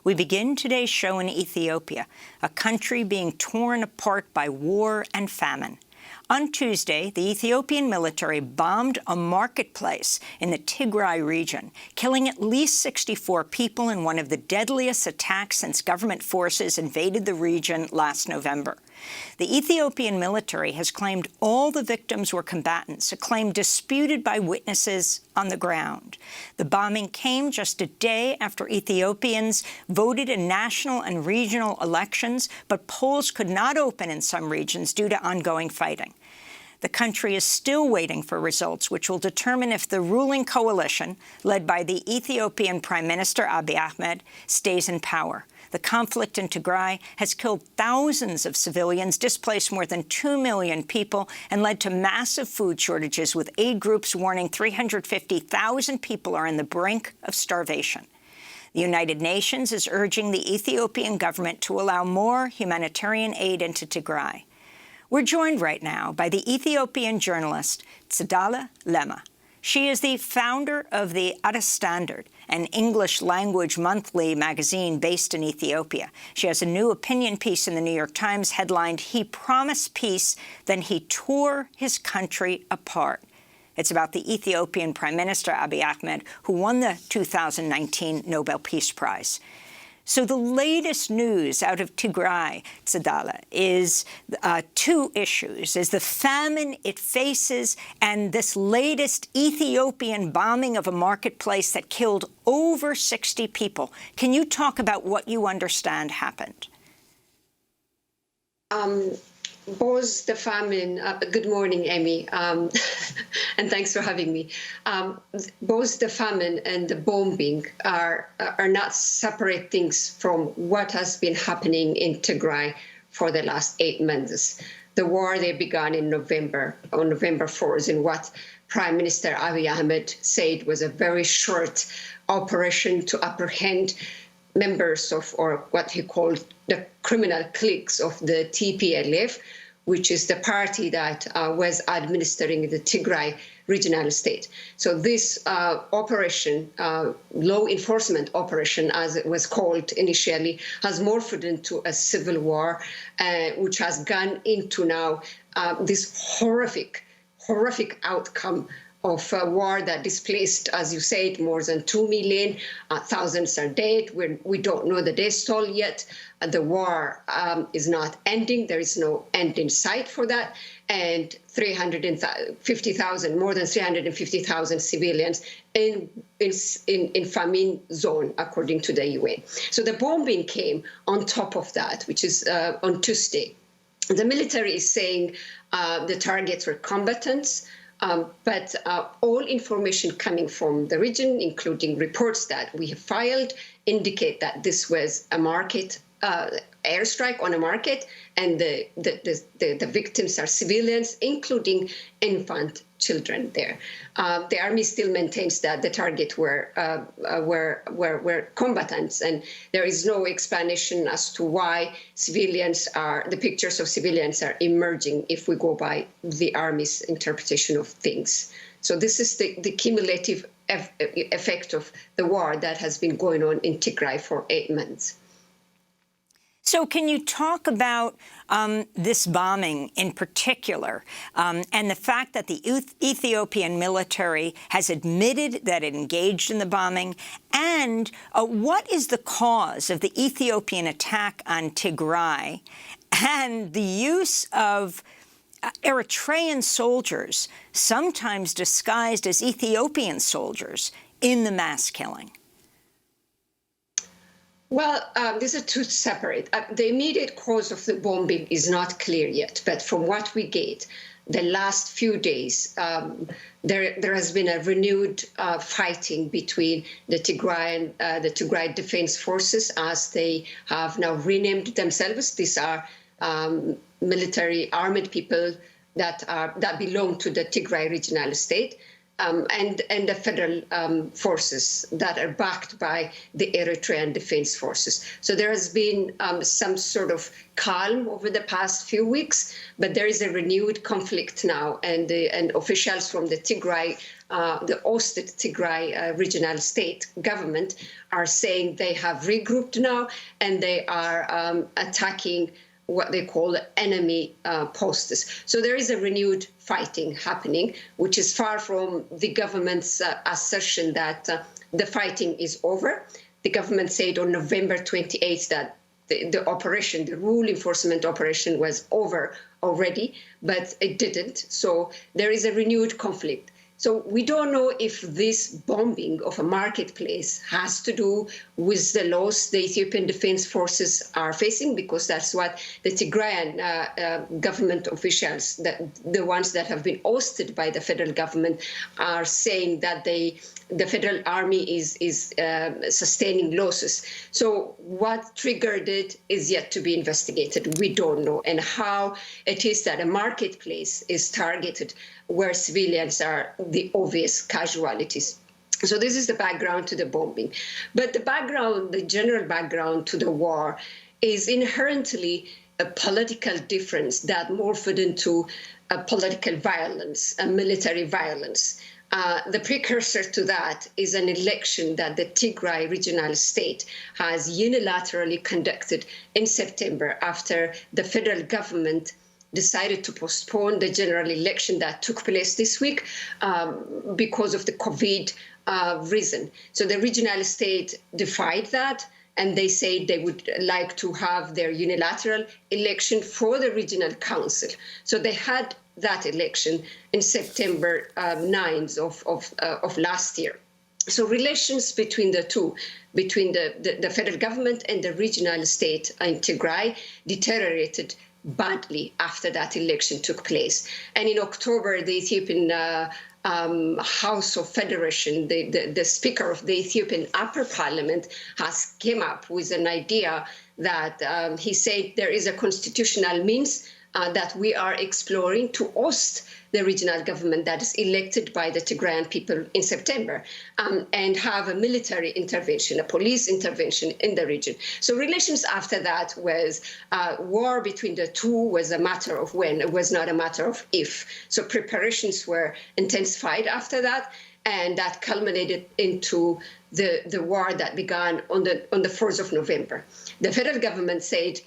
We begin today's show in Ethiopia, a country being torn apart by war and famine. On Tuesday, the Ethiopian military bombed a marketplace in the Tigray region, killing at least 64 people in one of the deadliest attacks since government forces invaded the region last November. The Ethiopian military has claimed all the victims were combatants, a claim disputed by witnesses on the ground. The bombing came just a day after Ethiopians voted in national and regional elections, but polls could not open in some regions due to ongoing fighting. The country is still waiting for results which will determine if the ruling coalition, led by the Ethiopian Prime Minister Abiy Ahmed, stays in power. The conflict in Tigray has killed thousands of civilians, displaced more than 2 million people, and led to massive food shortages, with aid groups warning 350,000 people are on the brink of starvation. The United Nations is urging the Ethiopian government to allow more humanitarian aid into Tigray. We're joined right now by the Ethiopian journalist Tsedale Lemma. She is the founder of the Standard, an English-language monthly magazine based in Ethiopia. She has a new opinion piece in the New York Times headlined, "He Promised Peace, Then He Tore His Country Apart." It's about the Ethiopian Prime Minister Abiy Ahmed, who won the 2019 Nobel Peace Prize. So the latest news out of Tigray, Tsedale, is two issues, is the famine it faces and this latest Ethiopian bombing of a marketplace that killed over 60 people. Can you talk about what you understand happened? Both the famine, good morning, Amy, and thanks for having me. Both the famine and the bombing are not separate things from what has been happening in Tigray for the last 8 months. The war, they began in November, on November 4th, in what Prime Minister Abiy Ahmed said was a very short operation to apprehend members of, or what he called the criminal cliques of the TPLF, which is the party that was administering the Tigray regional state. So this operation, law enforcement operation, as it was called initially, has morphed into a civil war, which has gone into now this horrific outcome of a war that displaced, as you said, more than 2 million. Thousands are dead. We don't know the death toll yet. The war is not ending. There is no end in sight for that. And 350,000, more than 350,000 civilians in famine zone, according to the UN. So the bombing came on top of that, which is on Tuesday. The military is saying the targets were combatants. But all information coming from the region, including reports that we have filed, indicate that this was a market airstrike on a market, and the victims are civilians, including infant children there. The army still maintains that the target were combatants, and there is no explanation as to why the pictures of civilians are emerging if we go by the army's interpretation of things. So this is the cumulative effect of the war that has been going on in Tigray for 8 months. So can you talk about this bombing in particular and the fact that the Ethiopian military has admitted that it engaged in the bombing? And what is the cause of the Ethiopian attack on Tigray and the use of Eritrean soldiers, sometimes disguised as Ethiopian soldiers, in the mass killing? Well, these are two separate. The immediate cause of the bombing is not clear yet, but from what we get, the last few days, there has been a renewed fighting between the Tigray and the Tigray Defense Forces, as they have now renamed themselves. These are military armed people that belong to the Tigray regional state. And the federal forces that are backed by the Eritrean Defense Forces. So there has been some sort of calm over the past few weeks, but there is a renewed conflict now, and officials from the Tigray the ousted Tigray regional state government, are saying they have regrouped now and they are attacking what they call enemy posts. So there is a renewed fighting happening, which is far from the government's assertion that the fighting is over. The government said on November 28th that the operation, the rule enforcement operation, was over already, but it didn't. So there is a renewed conflict. So we don't know if this bombing of a marketplace has to do with the loss the Ethiopian Defense Forces are facing, because that's what the Tigrayan government officials, the ones that have been ousted by the federal government, are saying that the federal army is sustaining losses. So what triggered it is yet to be investigated. We don't know. And how it is that a marketplace is targeted where civilians are the obvious casualties. So this is the background to the bombing. But the background, the general background to the war is inherently a political difference that morphed into a political violence, a military violence. The precursor to that is an election that the Tigray regional state has unilaterally conducted in September after the federal government decided to postpone the general election that took place this week because of the COVID reason. So the regional state defied that, and they said they would like to have their unilateral election for the regional council. So they had that election in September 9th of last year. So relations between the two, between the federal government and the regional state in Tigray, deteriorated badly after that election took place. And in October, the Ethiopian House of Federation, the Speaker of the Ethiopian Upper Parliament, has came up with an idea that he said there is a constitutional means that we are exploring to oust the regional government that is elected by the Tigrayan people in September, and have a military intervention, a police intervention in the region. So relations after that was war between the two was a matter of when, it was not a matter of if. So preparations were intensified after that, and that culminated into the war that began on the 4th of November. The federal government said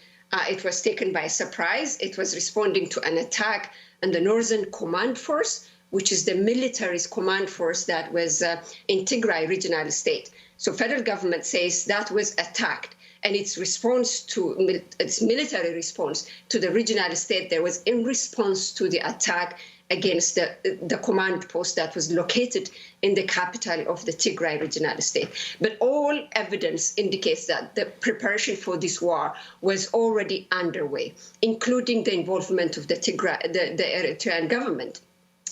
it was taken by surprise. It was responding to an attack on the Northern Command Force, which is the military's command force that was in Tigray regional state. So federal government says that was attacked, and its response to its military response to the regional state there was in response to the attack against the command post that was located in the capital of the Tigray regional state. But all evidence indicates that the preparation for this war was already underway, including the involvement of the Eritrean government.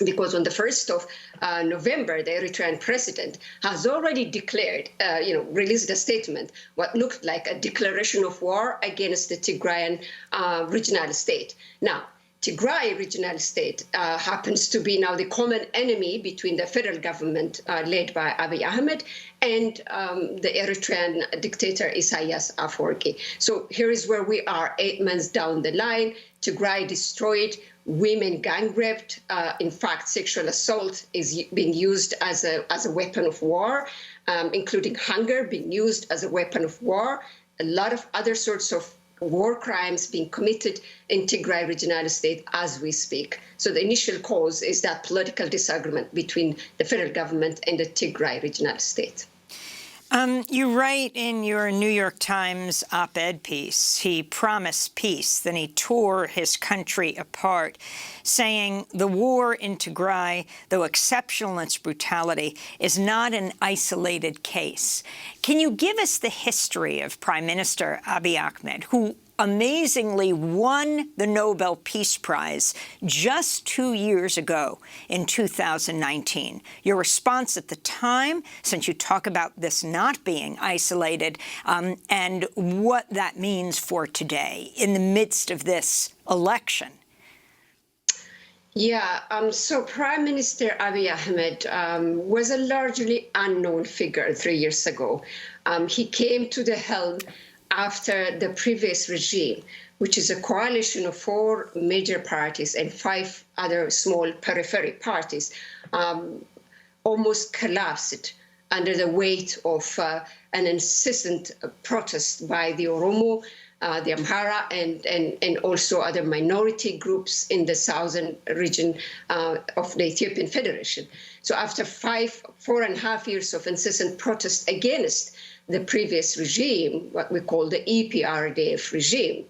Because on the 1st of November, the Eritrean president has already declared, released a statement, what looked like a declaration of war against the Tigrayan regional state. Now, Tigray regional state happens to be now the common enemy between the federal government led by Abiy Ahmed and the Eritrean dictator Isaias Afwerki. So here is where we are 8 months down the line. Tigray destroyed, women gang raped. In fact, sexual assault is being used as a weapon of war, including hunger being used as a weapon of war. A lot of other sorts of war crimes being committed in Tigray regional state as we speak. So the initial cause is that political disagreement between the federal government and the Tigray regional state. You write in your New York Times op-ed piece, he promised peace, then he tore his country apart, saying the war in Tigray, though exceptional in its brutality, is not an isolated case. Can you give us the history of Prime Minister Abiy Ahmed, who amazingly won the Nobel Peace Prize just 2 years ago in 2019. Your response at the time, since you talk about this not being isolated, and what that means for today in the midst of this election. Yeah, so Prime Minister Abiy Ahmed was a largely unknown figure 3 years ago. He came to the helm after the previous regime, which is a coalition of 4 major parties and 5 other small periphery parties, almost collapsed under the weight of an incessant protest by the Oromo, the Amhara, and also other minority groups in the southern region of the Ethiopian Federation. So after 4.5 years of incessant protest against the previous regime, what we call the EPRDF regime,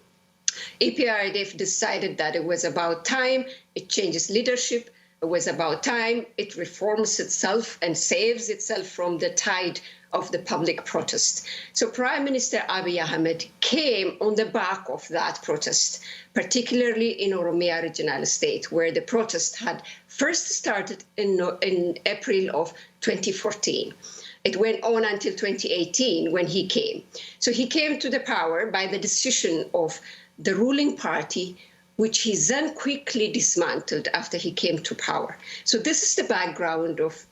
EPRDF decided that it was about time it changes leadership. It was about time it reforms itself and saves itself from the tide of the public protest. So Prime Minister Abiy Ahmed came on the back of that protest, particularly in Oromia regional state, where the protest had first started in April of 2014. It went on until 2018 when he came. So he came to the power by the decision of the ruling party, which he then quickly dismantled after he came to power. So this is the background of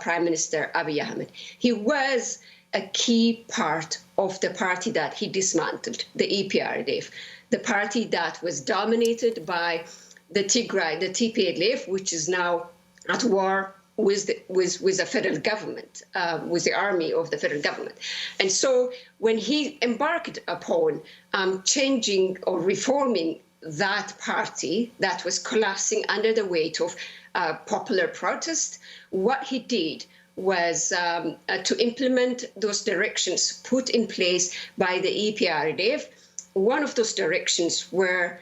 Prime Minister Abiy Ahmed. He was a key part of the party that he dismantled, the EPRDF, the party that was dominated by the Tigray, the TPLF, which is now at war with the federal government, with the army of the federal government. And so when he embarked upon changing or reforming that party that was collapsing under the weight of popular protest, what he did was to implement those directions put in place by the EPRDF. One of those directions were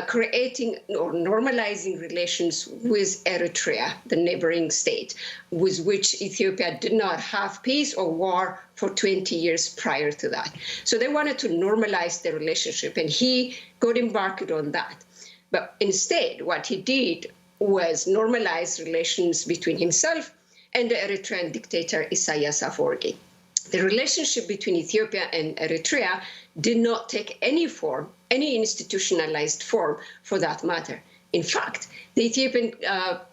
creating or normalizing relations with Eritrea, the neighboring state, with which Ethiopia did not have peace or war for 20 years prior to that. So they wanted to normalize the relationship, and he got embarked on that. But instead, what he did was normalize relations between himself and the Eritrean dictator Isaias Afwerki. The relationship between Ethiopia and Eritrea did not take any form, any institutionalized form for that matter. In fact, the Ethiopian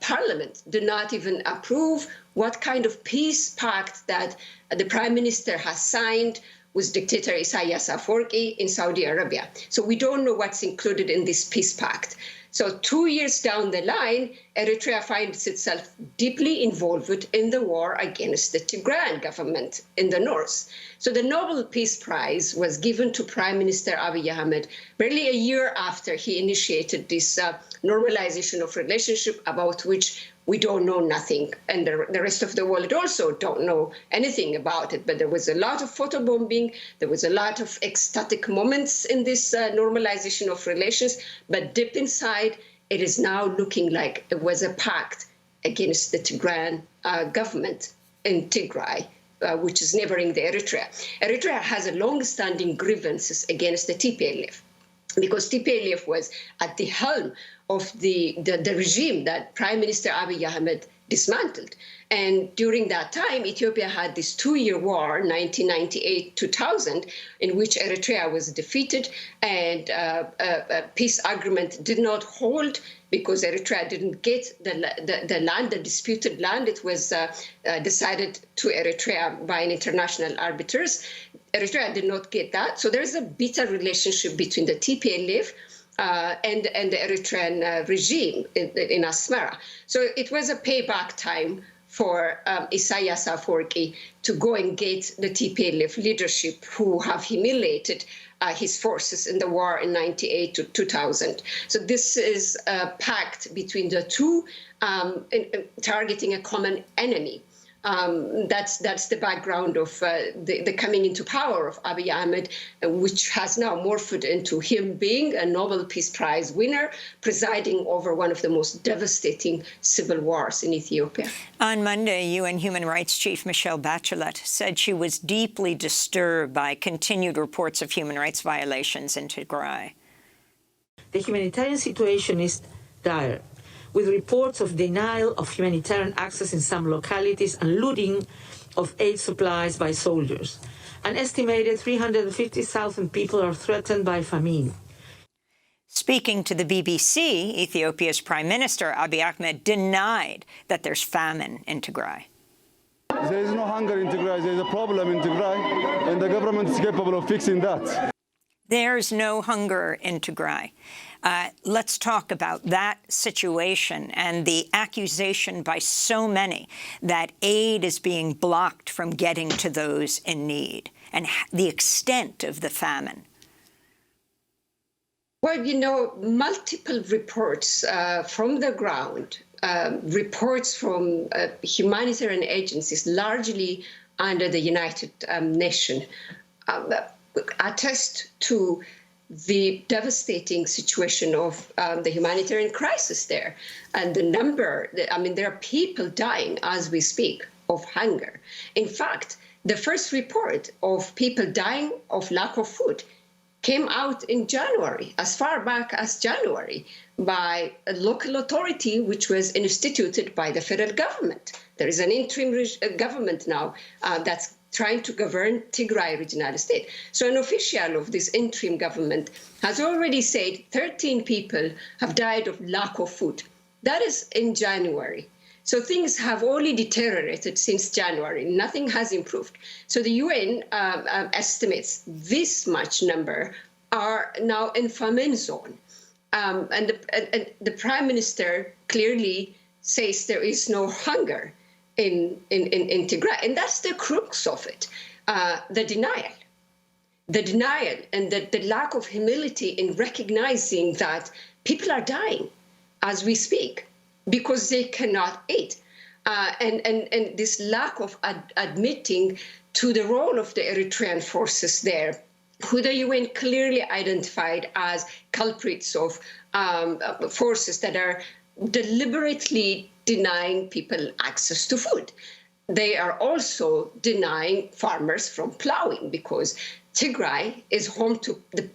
parliament did not even approve what kind of peace pact that the prime minister has signed with dictator Isaias Afwerki in Saudi Arabia. So we don't know what's included in this peace pact. So 2 years down the line, Eritrea finds itself deeply involved in the war against the Tigrayan government in the north. So the Nobel Peace Prize was given to Prime Minister Abiy Ahmed barely a year after he initiated this normalization of relationship about which we don't know nothing. And the rest of the world also don't know anything about it. But there was a lot of photobombing. There was a lot of ecstatic moments in this normalization of relations. But deep inside, it is now looking like it was a pact against the Tigrayan government in Tigray, which is neighboring the Eritrea. Eritrea has a long-standing grievances against the TPLF, because TPLF was at the helm of the regime that Prime Minister Abiy Ahmed dismantled. And during that time, Ethiopia had this 2-year war, 1998-2000, in which Eritrea was defeated, and a peace agreement did not hold because Eritrea didn't get the land, the disputed land. It was decided to Eritrea by an international arbiters. Eritrea did not get that. So there's a bitter relationship between the TPLF and the Eritrean regime in Asmara. So it was a payback time for Isaias Afwerki to go and get the TPLF leadership, who have humiliated his forces in the war in 1998-2000. So this is a pact between the two, targeting a common enemy. That's the background of the coming into power of Abiy Ahmed, which has now morphed into him being a Nobel Peace Prize winner, presiding over one of the most devastating civil wars in Ethiopia. On Monday, UN Human Rights Chief Michelle Bachelet said she was deeply disturbed by continued reports of human rights violations in Tigray. The humanitarian situation is dire, with reports of denial of humanitarian access in some localities and looting of aid supplies by soldiers. An estimated 350,000 people are threatened by famine. Speaking to the BBC, Ethiopia's Prime Minister Abiy Ahmed denied that there's famine in Tigray. There is no hunger in Tigray. There is a problem in Tigray, and the government is capable of fixing that. There's no hunger in Tigray. Let's talk about that situation and the accusation by so many that aid is being blocked from getting to those in need and the extent of the famine. Well, multiple reports from the ground, reports from humanitarian agencies, largely under the United Nations, attest to the devastating situation of the humanitarian crisis there. And the number, there are people dying as we speak of hunger. In fact, the first report of people dying of lack of food came out in January, as far back as January, by a local authority which was instituted by the federal government. There is an interim government now that's trying to govern Tigray regional state. So an official of this interim government has already said 13 people have died of lack of food. That is in January. So things have only deteriorated since January. Nothing has improved. So the UN estimates this much number are now in famine zone. And the Prime Minister clearly says there is no hunger in Tigray. And that's the crux of it, the denial. The denial and the lack of humility in recognizing that people are dying as we speak because they cannot eat. And this lack of admitting to the role of the Eritrean forces there, who the UN clearly identified as culprits of forces that are deliberately denying people access to food. They are also denying farmers from plowing because Tigray is home to the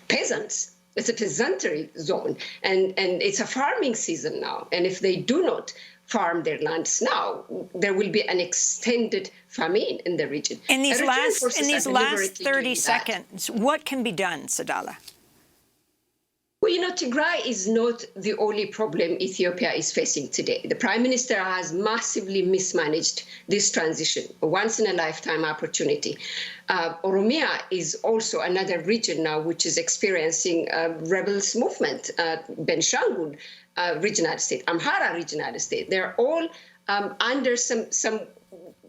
peasants. It's a peasantry zone, and it's a farming season now. And if they do not farm their lands now, there will be an extended famine in the region. In these last 30 seconds, what can be done, Tsedale? Well, Tigray is not the only problem Ethiopia is facing today. The Prime Minister has massively mismanaged this transition, a once-in-a-lifetime opportunity. Oromia is also another region now which is experiencing a rebels movement, Benishangul regional state, Amhara regional state. They're all under some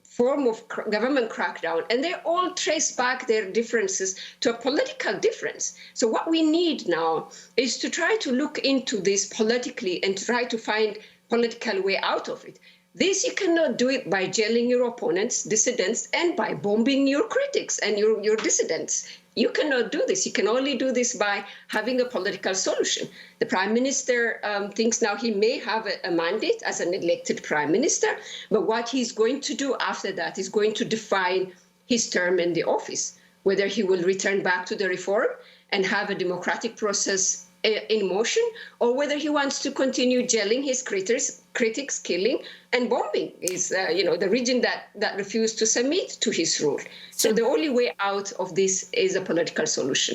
form of government crackdown, and they all trace back their differences to a political difference. So what we need now is to try to look into this politically and try to find political way out of it. This you cannot do it by jailing your opponents, dissidents, and by bombing your critics and your dissidents. You cannot do this. You can only do this by having a political solution. The Prime Minister thinks now he may have a mandate as an elected Prime Minister, but what he's going to do after that is going to define his term in the office, whether he will return back to the reform and have a democratic process in motion, or whether he wants to continue jailing his critics, killing and bombing is, the region that refused to submit to his rule. So the only way out of this is a political solution.